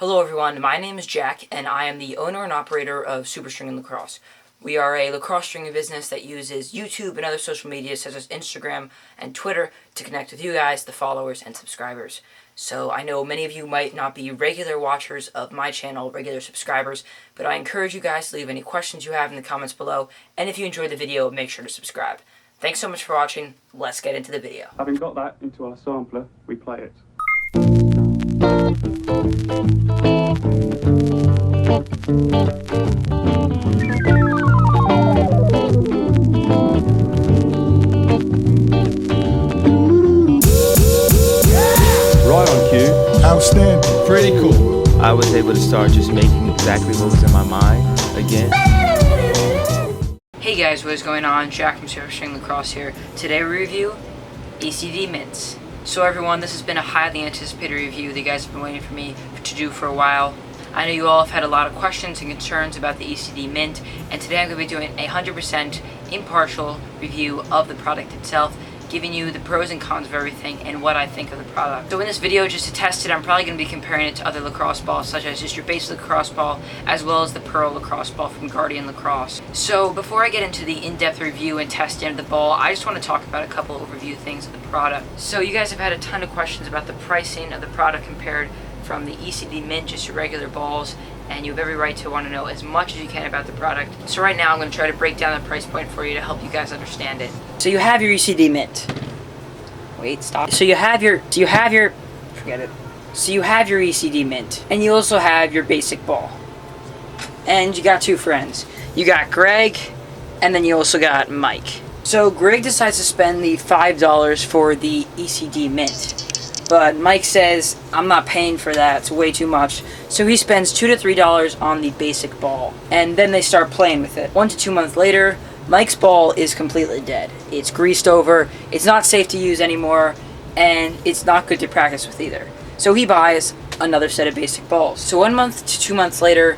Hello everyone, my name is Jack and I am the owner and operator of Superstringing Lacrosse. We are a lacrosse stringing business that uses YouTube and other social media such as Instagram and Twitter to connect with you guys, the followers and subscribers. So I know many of you might not be regular watchers of my channel, regular subscribers, but I encourage you guys to leave any questions you have in the comments below, and if you enjoyed the video, make sure to subscribe. Thanks so much for watching, let's get into the video. Having got that into our sampler, we play it. Right on cue. Outstanding. Pretty cool. I was able to start just making exactly what was in my mind again. Hey guys, what is going on? Jack from Superstringing Lacrosse here. Today we review ECD Mints. So everyone, this has been a highly anticipated review that you guys have been waiting for me to do for a while. I know you all have had a lot of questions and concerns about the ECD Mint, and today I'm going to be doing a 100% impartial review of the product itself, giving you the pros and cons of everything and what I think of the product. So in this video, just to test it, I'm probably going to be comparing it to other lacrosse balls, such as just your basic lacrosse ball, as well as the Pearl lacrosse ball from Guardian Lacrosse. So before I get into the in-depth review and testing of the ball, I just want to talk about a couple overview things of the product. So you guys have had a ton of questions about the pricing of the product compared from the ECD Mint, just your regular balls, and you have every right to want to know as much as you can about the product. So right now I'm going to try to break down the price point for you to help you guys understand it. So you have your ECD Mint. Wait, stop. So you have your forget it. So you have your ECD Mint, and you also have your basic ball. And you got two friends. You got Greg, and then you also got Mike. So Greg decides to spend the $5 for the ECD Mint. But Mike says, I'm not paying for that, it's way too much. So he spends $2 to $3 on the basic ball. And then they start playing with it. 1 to 2 months later, Mike's ball is completely dead. It's greased over, it's not safe to use anymore, and it's not good to practice with either. So he buys another set of basic balls. So 1 month to 2 months later,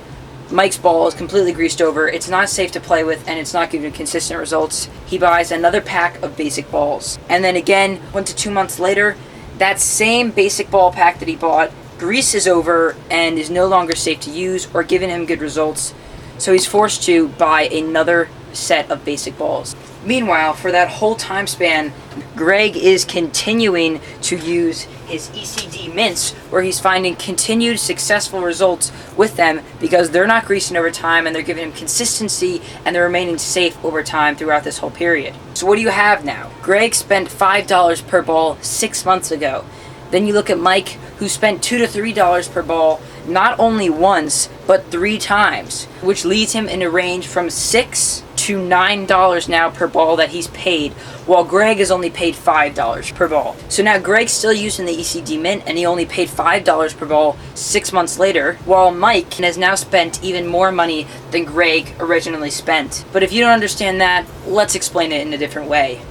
Mike's ball is completely greased over, it's not safe to play with, and it's not giving consistent results. He buys another pack of basic balls. And then again, 1 to 2 months later, that same basic ball pack that he bought greases over and is no longer safe to use or giving him good results. So he's forced to buy another set of basic balls. Meanwhile, for that whole time span, Greg is continuing to use his ECD Mints, where he's finding continued successful results with them because they're not greasing over time and they're giving him consistency and they're remaining safe over time throughout this whole period. So what do you have now? Greg spent $5 per ball 6 months ago. Then you look at Mike, who spent $2 to $3 per ball not only once, but 3 times, which leads him in a range from $6 to $9 now per ball that he's paid, while Greg has only paid $5 per ball. So now Greg's still using the ECD Mint, and he only paid $5 per ball 6 months later, while Mike has now spent even more money than Greg originally spent. But if you don't understand that, let's explain it in a different way.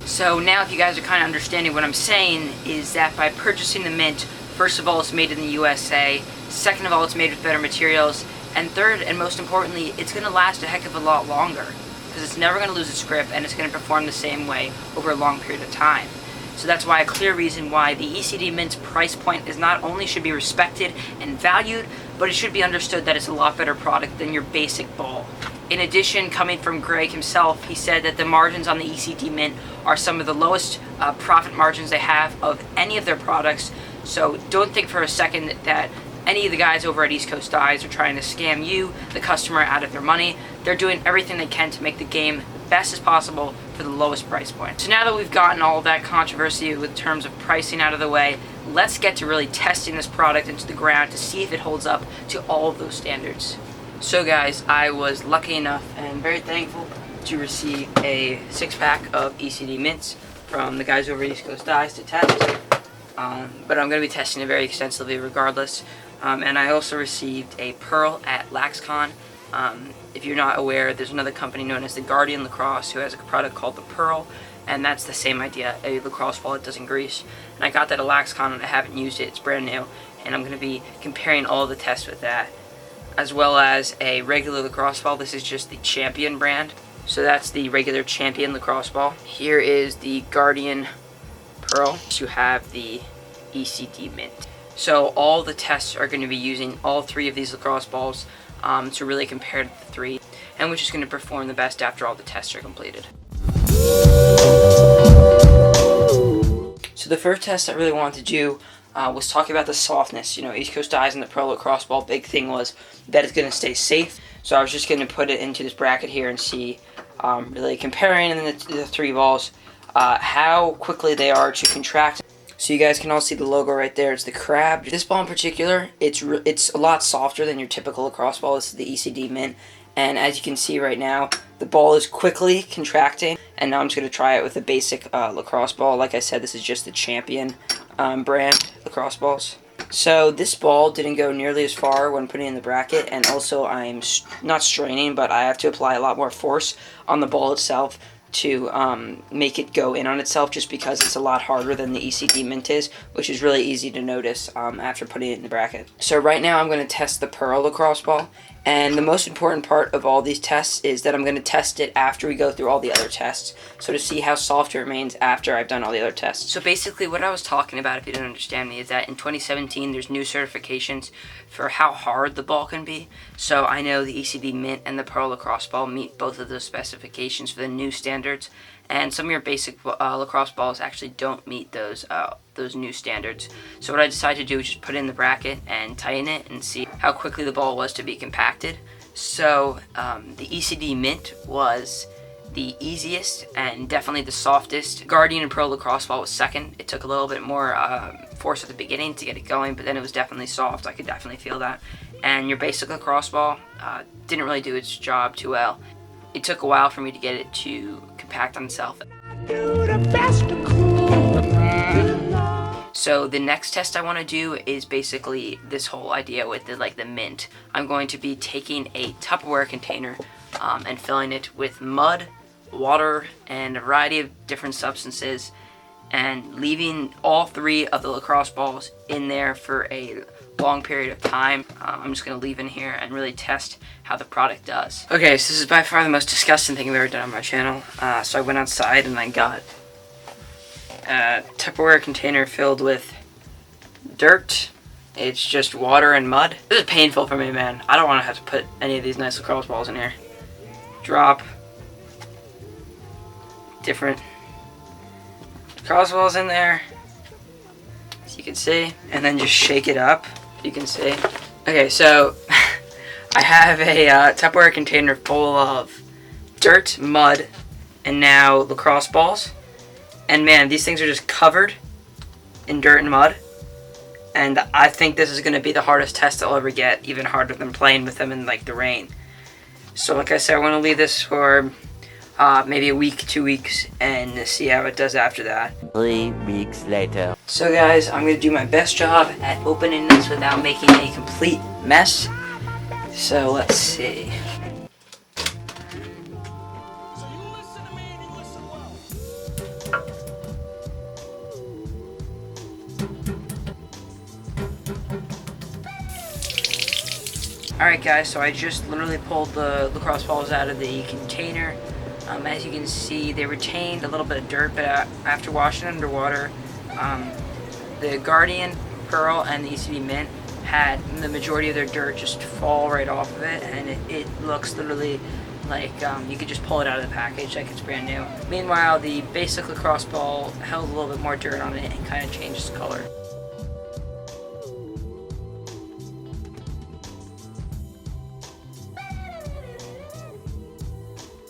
So now if you guys are kind of understanding what I'm saying, is that by purchasing the Mint, first of all, it's made in the USA, second of all, it's made with better materials, and third, and most importantly, it's going to last a heck of a lot longer, because it's never going to lose its grip, and it's going to perform the same way over a long period of time. So that's why a clear reason why the ECD Mint's price point is not only should be respected and valued, but it should be understood that it's a lot better product than your basic ball. In addition, coming from Greg himself, he said that the margins on the ECD Mint are some of the lowest profit margins they have of any of their products. So don't think for a second that any of the guys over at East Coast Dyes are trying to scam you, the customer, out of their money. They're doing everything they can to make the game the best as possible for the lowest price point. So now that we've gotten all of that controversy with terms of pricing out of the way, let's get to really testing this product into the ground to see if it holds up to all of those standards. So guys, I was lucky enough and very thankful to receive a 6-pack of ECD Mints from the guys over at East Coast Dyes to test. But I'm going to be testing it very extensively regardless. And I also received a Pearl at LaxCon. If you're not aware, there's another company known as the Guardian Lacrosse who has a product called the Pearl, and that's the same idea, a lacrosse ball that doesn't grease. And I got that at LaxCon and I haven't used it, it's brand new, and I'm going to be comparing all the tests with that, as well as a regular lacrosse ball. This is just the Champion brand, so that's the regular Champion lacrosse ball. Here is the Guardian Pearl. You have the ECD Mint. So all the tests are going to be using all 3 of these lacrosse balls to really compare the 3, and which is going to perform the best after all the tests are completed. So the first test I really wanted to do was talking about the softness. You know, East Coast Eyes and the Pro Lacrosse Ball, big thing was that it's going to stay safe. So I was just going to put it into this bracket here and see, really comparing the 3 balls, how quickly they are to contract. So you guys can all see the logo right there. It's the crab. This ball in particular, it's a lot softer than your typical lacrosse ball. This is the ECD Mint. And as you can see right now, the ball is quickly contracting. And now I'm just going to try it with a basic lacrosse ball. Like I said, this is just the Champion brand lacrosse balls. So this ball didn't go nearly as far when putting it in the bracket. And also I'm not straining, but I have to apply a lot more force on the ball itself to make it go in on itself, just because it's a lot harder than the ECD Mint is, which is really easy to notice after putting it in the bracket. So right now I'm going to test the Pearl lacrosse ball, and the most important part of all these tests is that I'm going to test it after we go through all the other tests, so to see how soft it remains after I've done all the other tests. So basically what I was talking about, if you didn't understand me, is that in 2017 there's new certifications for how hard the ball can be. So I know the ECD Mint and the Pearl lacrosse ball meet both of those specifications for the new standards, and some of your basic lacrosse balls actually don't meet those new standards. So what I decided to do is just put it in the bracket and tighten it and see how quickly the ball was to be compacted. So the ECD Mint was the easiest and definitely the softest. Guardian and Pro lacrosse ball was second. It took a little bit more force at the beginning to get it going, but then it was definitely soft. I could definitely feel that. And your basic lacrosse ball didn't really do its job too well. It took a while for me to get it to compact on itself. So the next test I want to do is basically this whole idea with the mint. I'm going to be taking a Tupperware container and filling it with mud, water, and a variety of different substances, and leaving all 3 of the lacrosse balls in there for a long period of time. I'm just going to leave in here and really test how the product does. Okay, so this is by far the most disgusting thing I've ever done on my channel. So I went outside and I got a Tupperware container filled with dirt. It's just water and mud. This is painful for me, man. I don't want to have to put any of these nice lacrosse balls in here. Drop different lacrosse balls in there, as you can see, and then just shake it up, you can see. Okay, so I have a Tupperware container full of dirt, mud, and now lacrosse balls. And man, these things are just covered in dirt and mud. And I think this is going to be the hardest test I'll ever get, even harder than playing with them in the rain. So like I said, I want to leave this for maybe a week, 2 weeks, and see how it does after that. 3 weeks later. So guys, I'm going to do my best job at opening this without making a complete mess. So let's see. Alright guys, so I just literally pulled the lacrosse balls out of the container. As you can see, they retained a little bit of dirt, but after washing underwater, the Guardian, Pearl, and the ECD Mint had the majority of their dirt just fall right off of it, and it looks literally like you could just pull it out of the package like it's brand new. Meanwhile, the basic lacrosse ball held a little bit more dirt on it and kind of changed its color.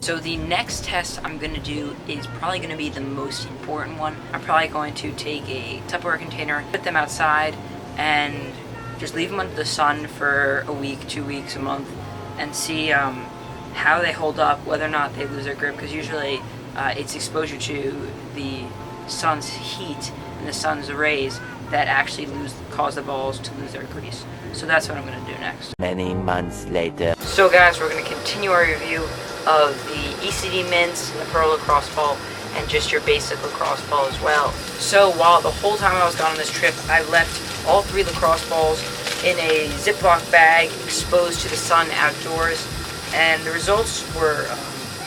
So the next test I'm going to do is probably going to be the most important one. I'm probably going to take a Tupperware container, put them outside, and just leave them under the sun for a week, 2 weeks, a month, and see how they hold up, whether or not they lose their grip, because usually it's exposure to the sun's heat and the sun's rays that actually cause the balls to lose their grease. So that's what I'm going to do next. Many months later. So guys, we're going to continue our review of the ECD Mints, the Pearl lacrosse ball, and just your basic lacrosse ball as well. So while the whole time I was gone on this trip, I left all 3 lacrosse balls in a Ziploc bag exposed to the sun outdoors, and the results were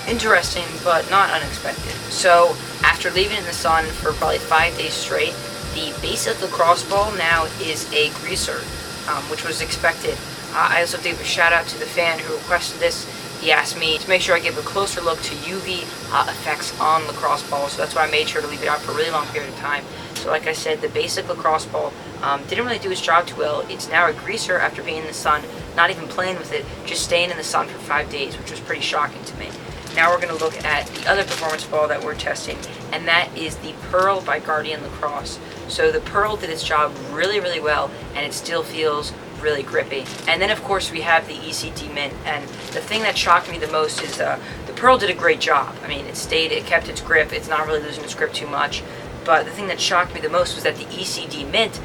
interesting but not unexpected. So after leaving it in the sun for probably 5 days straight, The basic lacrosse ball now is a greaser, which was expected. I also gave a shout out to the fan who requested this. He asked me to make sure I give a closer look to UV effects on lacrosse balls, so that's why I made sure to leave it out for a really long period of time. So like I said, the basic lacrosse ball didn't really do its job too well. It's now a greaser after being in the sun, not even playing with it, just staying in the sun for 5 days, which was pretty shocking to me. Now we're going to look at the other performance ball that we're testing, and that is the Pearl by Guardian Lacrosse. So the Pearl did its job really, really well, and it still feels really grippy. And then of course we have the ECD Mint, and the thing that shocked me the most is the Pearl did a great job. I mean, it kept its grip, it's not really losing its grip too much, but the thing that shocked me the most was that the ECD Mint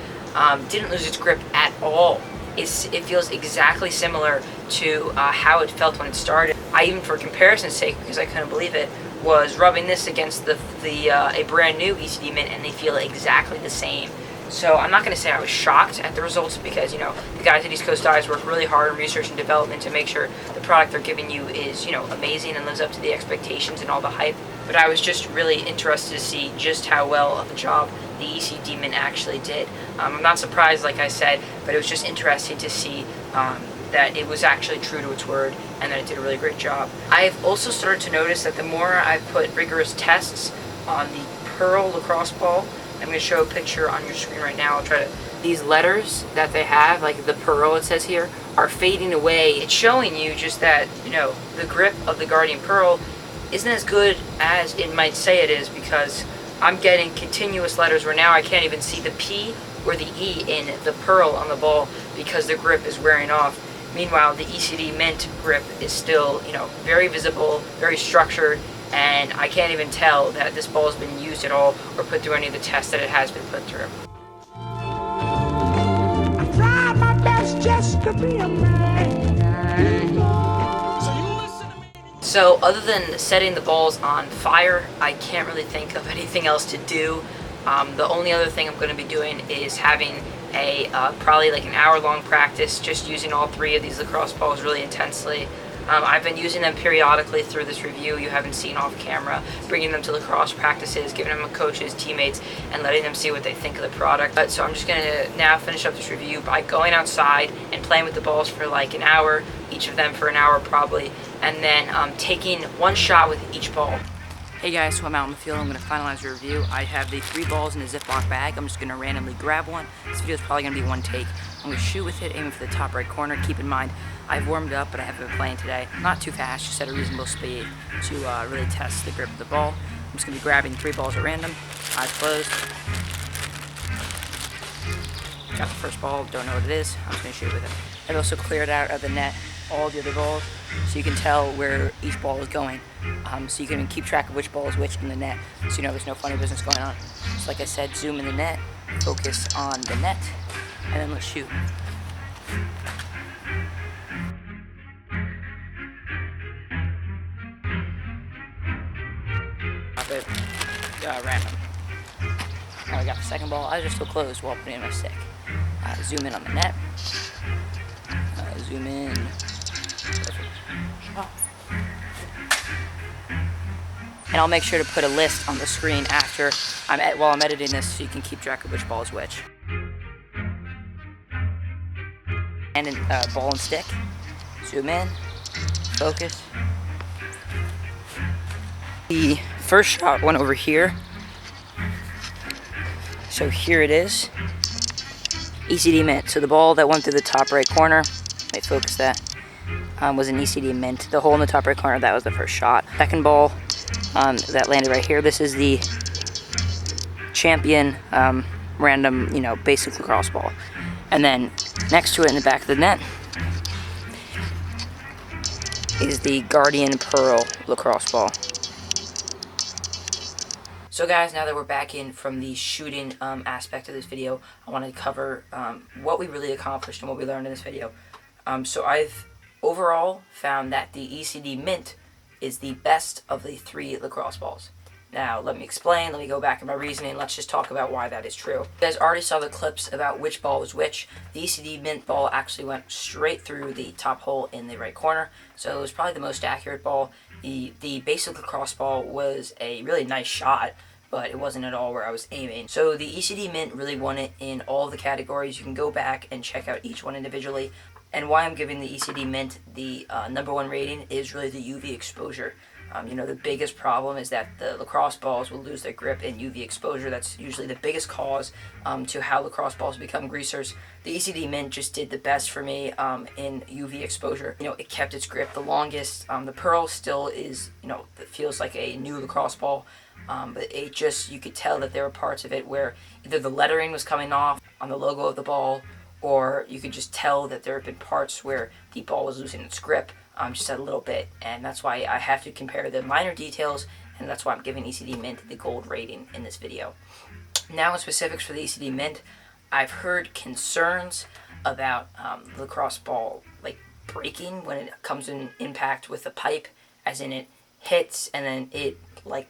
didn't lose its grip at all. It feels exactly similar to how it felt when it started. I even, for comparison's sake, because I couldn't believe it, was rubbing this against a brand new ECD Mint, and they feel exactly the same. So I'm not going to say I was shocked at the results, because, you know, the guys at East Coast Dyes work really hard on research and development to make sure the product they're giving you is, you know, amazing and lives up to the expectations and all the hype. But I was just really interested to see just how well of a job the ECD Mint actually did. I'm not surprised, like I said, but it was just interesting to see that it was actually true to its word and that it did a really great job. I've also started to notice that the more I've put rigorous tests on the Pearl lacrosse ball, I'm going to show a picture on your screen right now. I'll try to. These letters that they have, like the Pearl it says here, are fading away. It's showing you just that, you know, the grip of the Guardian Pearl isn't as good as it might say it is, because I'm getting continuous letters where now I can't even see the P or the E in the Pearl on the ball because the grip is wearing off. Meanwhile, the ECD Mint grip is still, you know, very visible, very structured, and I can't even tell that this ball has been used at all or put through any of the tests that it has been put through. I tried my best just to be a man. So other than setting the balls on fire, I can't really think of anything else to do. The only other thing I'm going to be doing is having a probably like an hour-long practice, just using all 3 of these lacrosse balls really intensely. I've been using them periodically through this review you haven't seen off camera, bringing them to lacrosse practices, giving them to coaches, teammates, and letting them see what they think of the product. So I'm just going to now finish up this review by going outside and playing with the balls for like an hour, each of them for an hour probably, and then taking one shot with each ball. Hey guys, so I'm out in the field. I'm going to finalize the review. I have the 3 balls in a Ziploc bag. I'm just going to randomly grab one. This video is probably going to be one take. I'm going to shoot with it, aiming for the top right corner. Keep in mind, I've warmed up, but I haven't been playing today. Not too fast, just at a reasonable speed to really test the grip of the ball. I'm just going to be grabbing 3 balls at random, eyes closed. Got the first ball, don't know what it is. I'm just going to shoot with it. I've also cleared out of the net all the other balls, so you can tell where each ball is going. So you can keep track of which ball is which in the net, so you know there's no funny business going on. So like I said, zoom in the net, focus on the net, and then let's shoot. Drop it, random. Now I got the second ball. Eyes are still closed while putting in my stick. Zoom in on the net. Zoom in. Oh. And I'll make sure to put a list on the screen after while I'm editing this, so you can keep track of which ball is which. And ball and stick. Zoom in. Focus. The first shot went over here. So here it is. ECD Mint. So the ball that went through the top right corner, let me focus that, was an ECD Mint. The hole in the top right corner, that was the first shot. Second ball that landed right here. This is the Champion random, you know, basic lacrosse ball. And then next to it in the back of the net is the Guardian Pearl lacrosse ball. So guys, now that we're back in from the shooting aspect of this video, I want to cover what we really accomplished and what we learned in this video. So I've overall found that the ECD Mint is the best of the 3 lacrosse balls. Now, let me explain, let me go back in my reasoning, let's just talk about why that is true. You guys already saw the clips about which ball was which. The ECD Mint ball actually went straight through the top hole in the right corner, so it was probably the most accurate ball. The basic lacrosse ball was a really nice shot, but it wasn't at all where I was aiming. So the ECD Mint really won it in all of the categories. You can go back and check out each one individually. And why I'm giving the ECD Mint the #1 rating is really the UV exposure. The biggest problem is that the lacrosse balls will lose their grip in UV exposure. That's usually the biggest cause to how lacrosse balls become greasers. The ECD Mint just did the best for me in UV exposure. It kept its grip the longest. The Pearl still is, it feels like a new lacrosse ball, but it just, you could tell that there were parts of it where either the lettering was coming off on the logo of the ball, or you could just tell that there have been parts where the ball was losing its grip. Just a little bit, and that's why I have to compare the minor details, and that's why I'm giving ECD Mint the gold rating in this video. Now in specifics for the ECD Mint, I've heard concerns about the lacrosse ball breaking when it comes in impact with the pipe, as in it hits and then it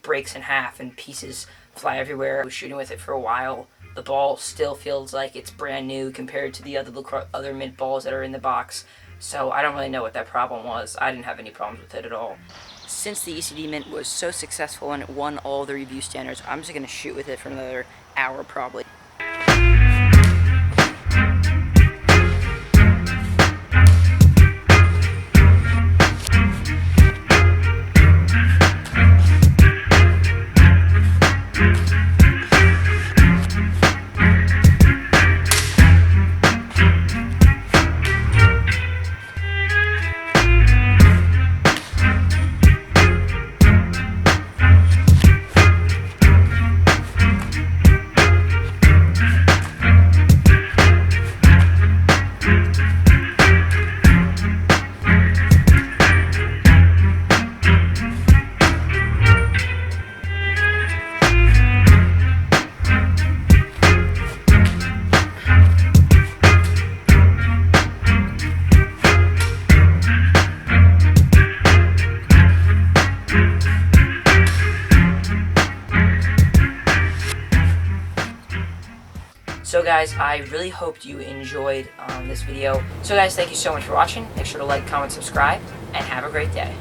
breaks in half and pieces fly everywhere. I was shooting with it for a while. The ball still feels like it's brand new compared to the other mint balls that are in the box. So I don't really know what that problem was. I didn't have any problems with it at all. Since the ECD Mint was so successful and it won all the review standards, I'm just going to shoot with it for another hour probably. So guys, I really hoped you enjoyed this video. So guys, thank you so much for watching. Make sure to like, comment, subscribe, and have a great day.